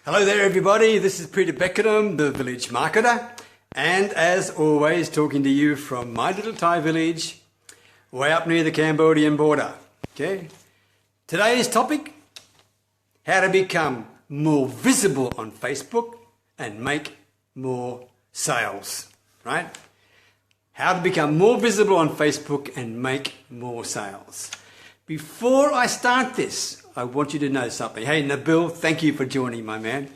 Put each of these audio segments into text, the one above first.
Hello there everybody, this is Peter Beckenham, the Village Marketer, and as always talking to you from my little Thai village way up near the Cambodian border. Okay, today's topic, how to become more visible on Facebook and make more sales, right? How to become more visible on Facebook and make more sales. Before I start this, I want you to know something. Hey, Nabil, thank you for joining, my man.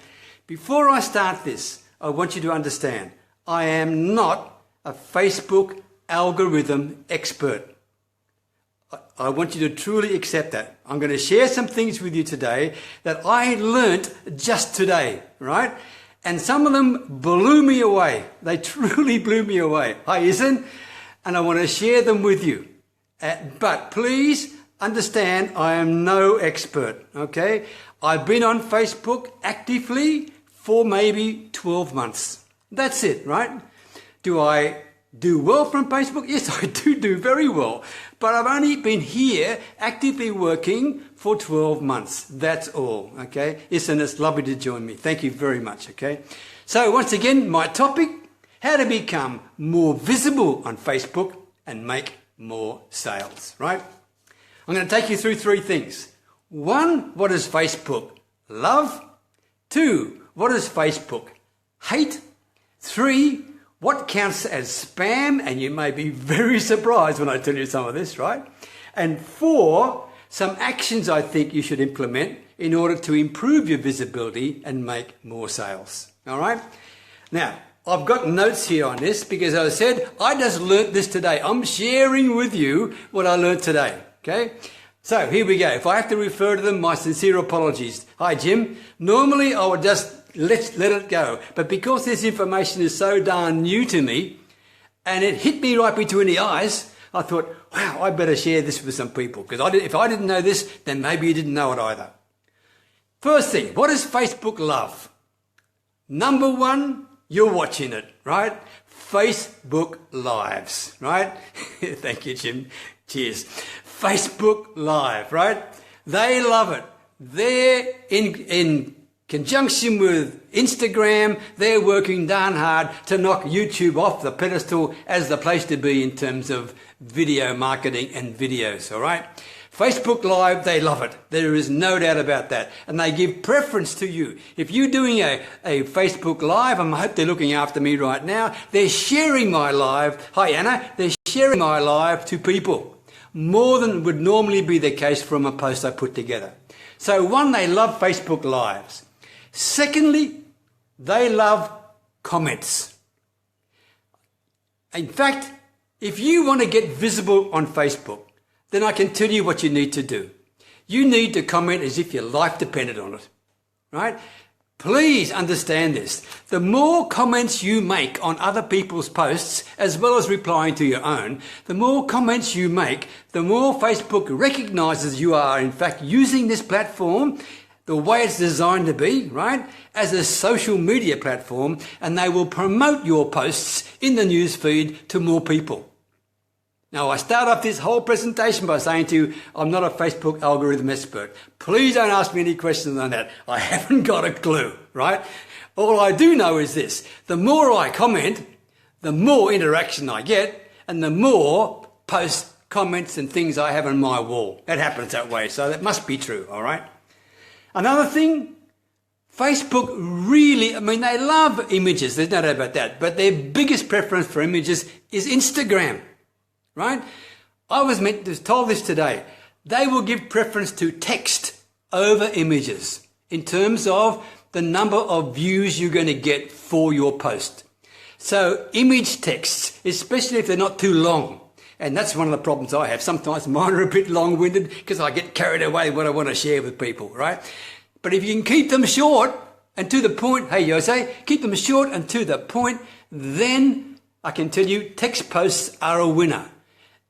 Before I start this, I want you to understand, I am not a Facebook algorithm expert. I want you to truly accept that. I'm going to share some things with you today that I learnt just today, right? And some of them blew me away. They truly blew me away. Hi, Isan. And I want to share them with you. But please understand, I am no expert, okay? I've been on Facebook actively for maybe 12 months. That's it, right? Do I do well from Facebook? Yes, I do very well. But I've only been here actively working for 12 months. That's all, okay? Listen, it's lovely to join me. Thank you very much, okay? So once again, my topic, how to become more visible on Facebook and make more sales, right? I'm going to take you through three things. One, what does Facebook love? Two, what does Facebook hate? Three, what counts as spam? And you may be very surprised when I tell you some of this, right? And four, some actions I think you should implement in order to improve your visibility and make more sales. All right? Now, I've got notes here on this because as I said, I just learnt this today. I'm sharing with you what I learnt today. Okay, so here we go. If I have to refer to them, my sincere apologies. Hi, Jim. Normally, I would just let it go. But because this information is so darn new to me, and it hit me right between the eyes, I thought, wow, I better share this with some people. Because if I didn't know this, then maybe you didn't know it either. First thing, what does Facebook love? Number one, you're watching it, right? Facebook Lives, right? Thank you, Jim. Cheers. Facebook Live, right? They love it. They're in conjunction with Instagram, they're working darn hard to knock YouTube off the pedestal as the place to be in terms of video marketing and videos, all right? Facebook Live, they love it. There is no doubt about that. And they give preference to you. If you're doing a Facebook Live, I hope they're looking after me right now, they're sharing my live. Hi, Anna. They're sharing my live to people. More than would normally be the case from a post I put together. So one, they love Facebook Lives. Secondly, they love comments. In fact, if you want to get visible on Facebook, then I can tell you what you need to do. You need to comment as if your life depended on it, right? Please understand this. The more comments you make on other people's posts, as well as replying to your own, the more comments you make, the more Facebook recognizes you are, in fact, using this platform the way it's designed to be, right, as a social media platform, and they will promote your posts in the news feed to more people. Now, I start off this whole presentation by saying to you, I'm not a Facebook algorithm expert. Please don't ask me any questions on that. I haven't got a clue, right? All I do know is this. The more I comment, the more interaction I get, and the more posts, comments, and things I have on my wall. It happens that way, so that must be true, all right? Another thing, Facebook really, they love images. There's no doubt about that. But their biggest preference for images is Instagram. Right? I was told this today. They will give preference to text over images in terms of the number of views you're going to get for your post. So image texts, especially if they're not too long. And that's one of the problems I have. Sometimes mine are a bit long-winded because I get carried away with what I want to share with people, right? But if you can keep them short and to the point, hey, Jose, keep them short and to the point, then I can tell you text posts are a winner.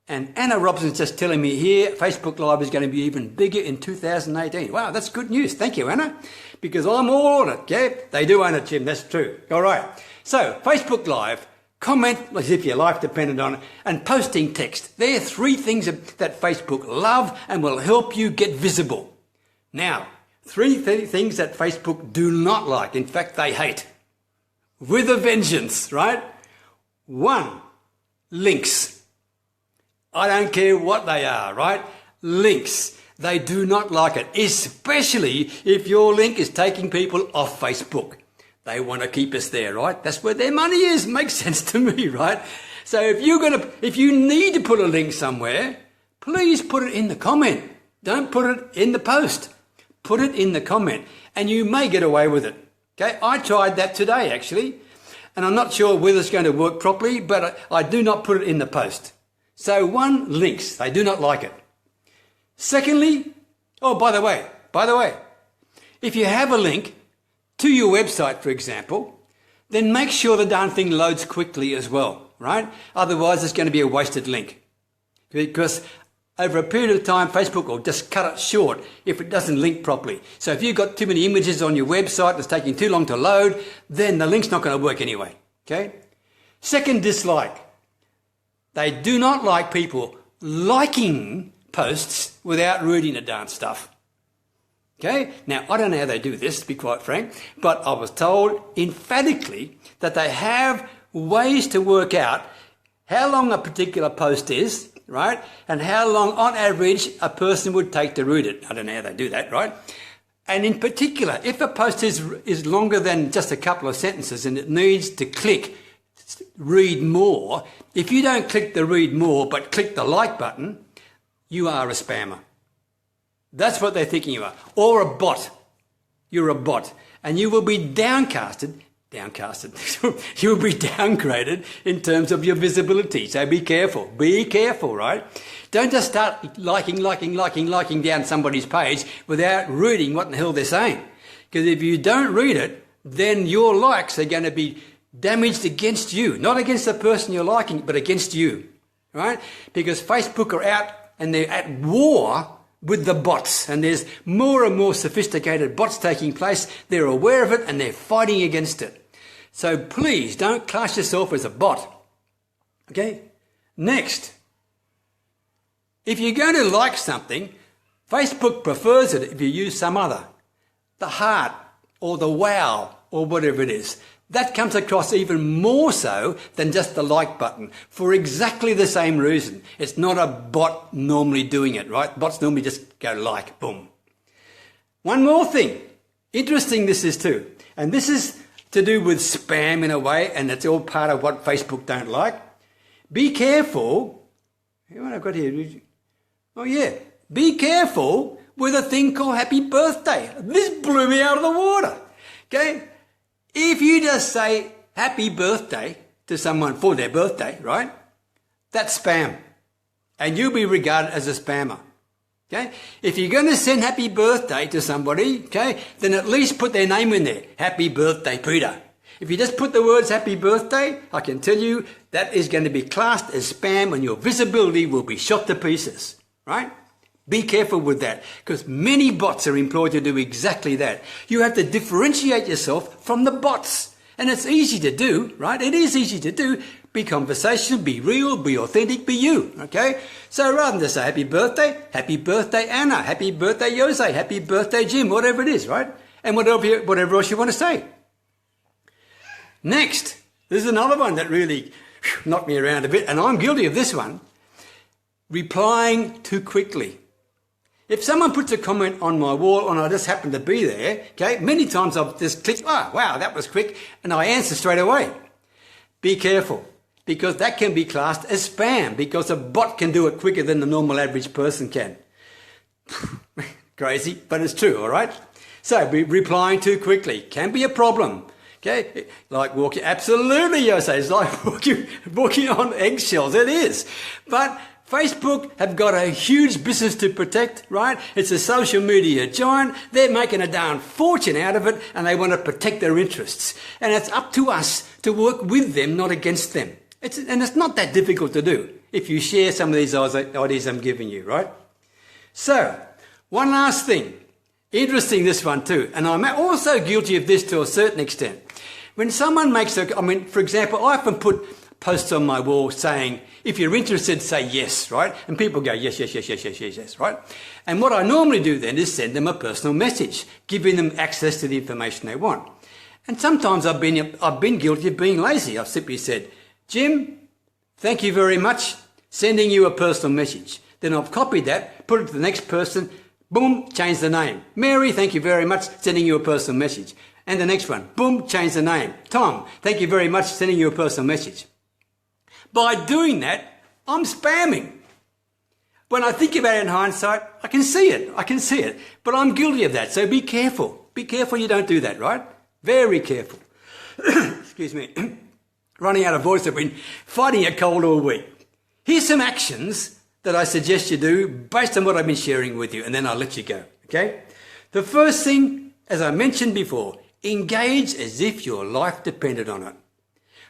And Anna Robson's just telling me here, Facebook Live is going to be even bigger in 2018. Wow, that's good news. Thank you, Anna. Because I'm all on it, okay? They do own it, Jim. That's true. All right. So, Facebook Live, comment as if your life depended on it, and posting text. They're three things that Facebook love and will help you get visible. Now, Three things that Facebook do not like. In fact, they hate. With a vengeance, right? 1, links. I don't care what they are, right? Links. They do not like it, especially if your link is taking people off Facebook. They want to keep us there, right? That's where their money is. Makes sense to me, right? So if you need to put a link somewhere, please put it in the comment. Don't put it in the post. Put it in the comment, and you may get away with it. Okay, I tried that today actually, and I'm not sure whether it's going to work properly, but I do not put it in the post. So 1, links. They do not like it. Secondly, oh, by the way, if you have a link to your website, for example, then make sure the darn thing loads quickly as well, right? Otherwise, it's going to be a wasted link. Because over a period of time, Facebook will just cut it short if it doesn't link properly. So if you've got too many images on your website and it's taking too long to load, then the link's not going to work anyway, okay? Second dislike. They do not like people liking posts without reading the darn stuff. Okay? Now, I don't know how they do this, to be quite frank, but I was told emphatically that they have ways to work out how long a particular post is, right? And how long, on average, a person would take to read it. I don't know how they do that, right? And in particular, if a post is longer than just a couple of sentences and it needs to click read more, if you don't click the read more but click the like button, you are a spammer. That's what they're thinking you are. Or a bot. You're a bot. And you will be downcasted. You will be downgraded in terms of your visibility. So be careful. Be careful, right? Don't just start liking down somebody's page without reading what the hell they're saying. Because if you don't read it, then your likes are going to be damaged against you. Not against the person you're liking, but against you. Right? Because Facebook are out and they're at war with the bots, and there's more and more sophisticated bots taking place. They're aware of it and they're fighting against it. So please don't class yourself as a bot. Okay? Next, if you're going to like something, Facebook prefers it if you use some other. The heart or the wow or whatever it is. That comes across even more so than just the like button for exactly the same reason. It's not a bot normally doing it, right? Bots normally just go like, boom. One more thing. Interesting this is too. And this is to do with spam in a way, and it's all part of what Facebook don't like. Be careful. What I've got here? Oh yeah. Be careful with a thing called happy birthday. This blew me out of the water. Okay? If you just say happy birthday to someone for their birthday, right? That's spam. And you'll be regarded as a spammer. Okay? If you're going to send happy birthday to somebody, okay, then at least put their name in there. Happy birthday, Peter. If you just put the words happy birthday, I can tell you that is going to be classed as spam and your visibility will be shot to pieces. Right? Be careful with that, because many bots are employed to do exactly that. You have to differentiate yourself from the bots. And it's easy to do, right? It is easy to do. Be conversational, be real, be authentic, be you, okay? So rather than just say happy birthday Anna, happy birthday Jose, happy birthday Jim, whatever it is, right? And whatever else you want to say. Next, there's another one that really knocked me around a bit, and I'm guilty of this one. Replying too quickly. If someone puts a comment on my wall and I just happen to be there, okay, many times I've just clicked, oh, wow, that was quick, and I answer straight away. Be careful, because that can be classed as spam, because a bot can do it quicker than the normal average person can. Crazy, but it's true, all right? So, replying too quickly can be a problem. Okay, like walking, absolutely, Jose, it's like walking on eggshells, it is. But Facebook have got a huge business to protect, right? It's a social media giant. They're making a darn fortune out of it, and they want to protect their interests. And it's up to us to work with them, not against them. And it's not that difficult to do if you share some of these ideas I'm giving you, right? So, one last thing. Interesting, this one too. And I'm also guilty of this to a certain extent. When someone makes for example, I often put posts on my wall saying, if you're interested, say yes, right? And people go, yes, yes, yes, yes, yes, yes, yes, right? And what I normally do then is send them a personal message, giving them access to the information they want. And sometimes I've been guilty of being lazy. I've simply said, Jim, thank you very much, sending you a personal message. Then I've copied that, put it to the next person, boom, change the name. Mary, thank you very much, sending you a personal message. And the next one, boom, change the name. Tom, thank you very much, sending you a personal message. By doing that, I'm spamming. When I think about it in hindsight, I can see it. But I'm guilty of that, so be careful. Be careful you don't do that, right? Very careful. Excuse me. Running out of voice, I've been fighting a cold all week. Here's some actions that I suggest you do based on what I've been sharing with you, and then I'll let you go, okay? The first thing, as I mentioned before, engage as if your life depended on it.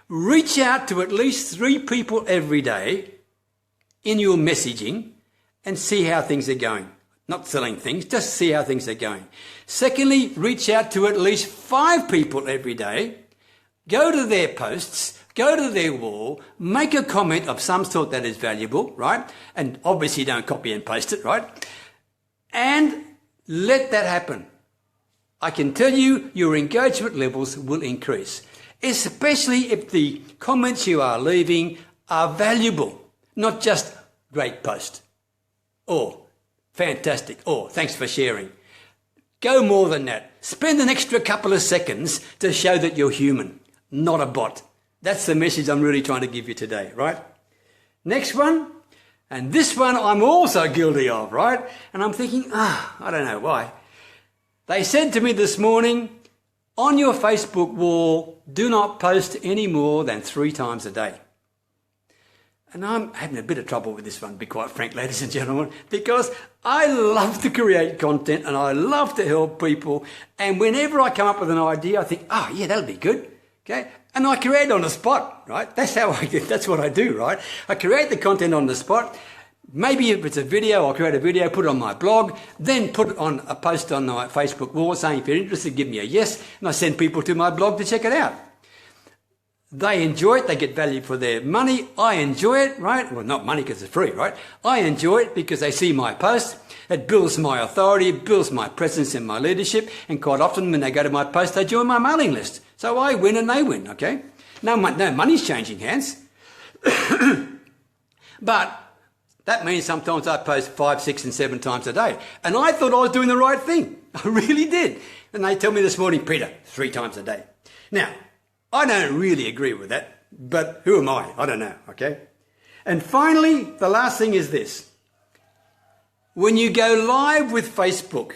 Reach out to at least 3 people every day in your messaging and see how things are going. Not selling things, just see how things are going. Secondly, reach out to at least 5 people every day. Go to their posts, go to their wall, make a comment of some sort that is valuable, right? And obviously don't copy and paste it, right? And let that happen. I can tell you your engagement levels will increase, especially if the comments you are leaving are valuable, not just great post or fantastic or thanks for sharing. Go more than that. Spend an extra couple of seconds to show that you're human, not a bot. That's the message I'm really trying to give you today, right? Next one, and this one I'm also guilty of, right? And I'm thinking, I don't know why. They said to me this morning, on your Facebook wall, do not post any more than 3 times a day. And I'm having a bit of trouble with this one, to be quite frank, ladies and gentlemen, because I love to create content and I love to help people. And whenever I come up with an idea, I think, yeah, that'll be good. Okay. And I create on the spot, right? That's what I do, right? I create the content on the spot. Maybe if it's a video, I'll create a video, put it on my blog, then put it on a post on my Facebook wall saying, if you're interested, give me a yes. And I send people to my blog to check it out. They enjoy it. They get value for their money. I enjoy it, right? Well, not money because it's free, right? I enjoy it because they see my post. It builds my authority. It builds my presence and my leadership. And quite often when they go to my post, they join my mailing list. So I win and they win, okay? No money's changing hands. But that means sometimes I post 5, 6 and 7 times a day. And I thought I was doing the right thing. I really did. And they tell me this morning, Peter, 3 times a day. Now, I don't really agree with that, but who am I? I don't know, okay? And finally, the last thing is this. When you go live with Facebook,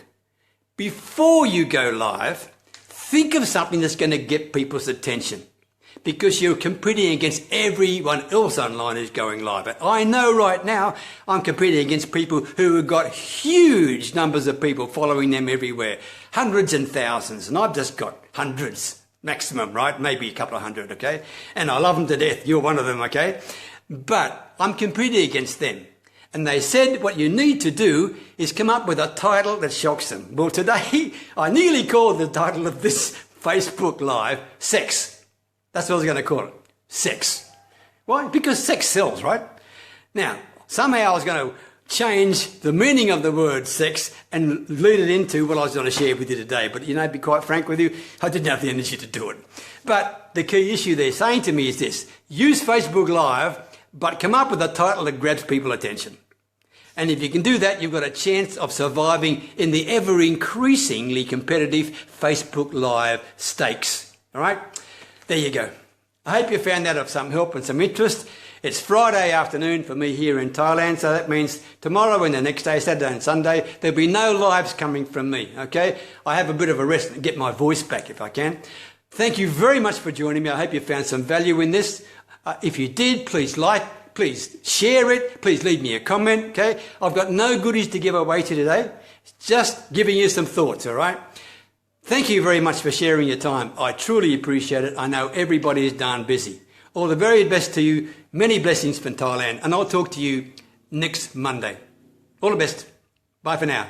before you go live, think of something that's going to get people's attention because you're competing against everyone else online who's going live. And I know right now I'm competing against people who have got huge numbers of people following them everywhere, hundreds and thousands, and I've just got hundreds. Maximum, right? Maybe a couple of hundred, okay? And I love them to death. You're one of them, okay? But I'm competing against them. And they said what you need to do is come up with a title that shocks them. Well, today I nearly called the title of this Facebook Live Sex. That's what I was going to call it. Sex. Why? Because sex sells, right? Now, somehow I was going to change the meaning of the word sex and lead it into what I was going to share with you today. But, to be quite frank with you, I didn't have the energy to do it. But the key issue they're saying to me is this. Use Facebook Live, but come up with a title that grabs people's attention. And if you can do that, you've got a chance of surviving in the ever-increasingly competitive Facebook Live stakes. All right? There you go. I hope you found that of some help and some interest. It's Friday afternoon for me here in Thailand, so that means tomorrow and the next day, Saturday and Sunday, there'll be no lives coming from me, okay? I have a bit of a rest and get my voice back if I can. Thank you very much for joining me. I hope you found some value in this. If you did, please please share it, please leave me a comment, okay? I've got no goodies to give away to today, just giving you some thoughts, all right? Thank you very much for sharing your time. I truly appreciate it. I know everybody is darn busy. All the very best to you. Many blessings from Thailand. And I'll talk to you next Monday. All the best. Bye for now.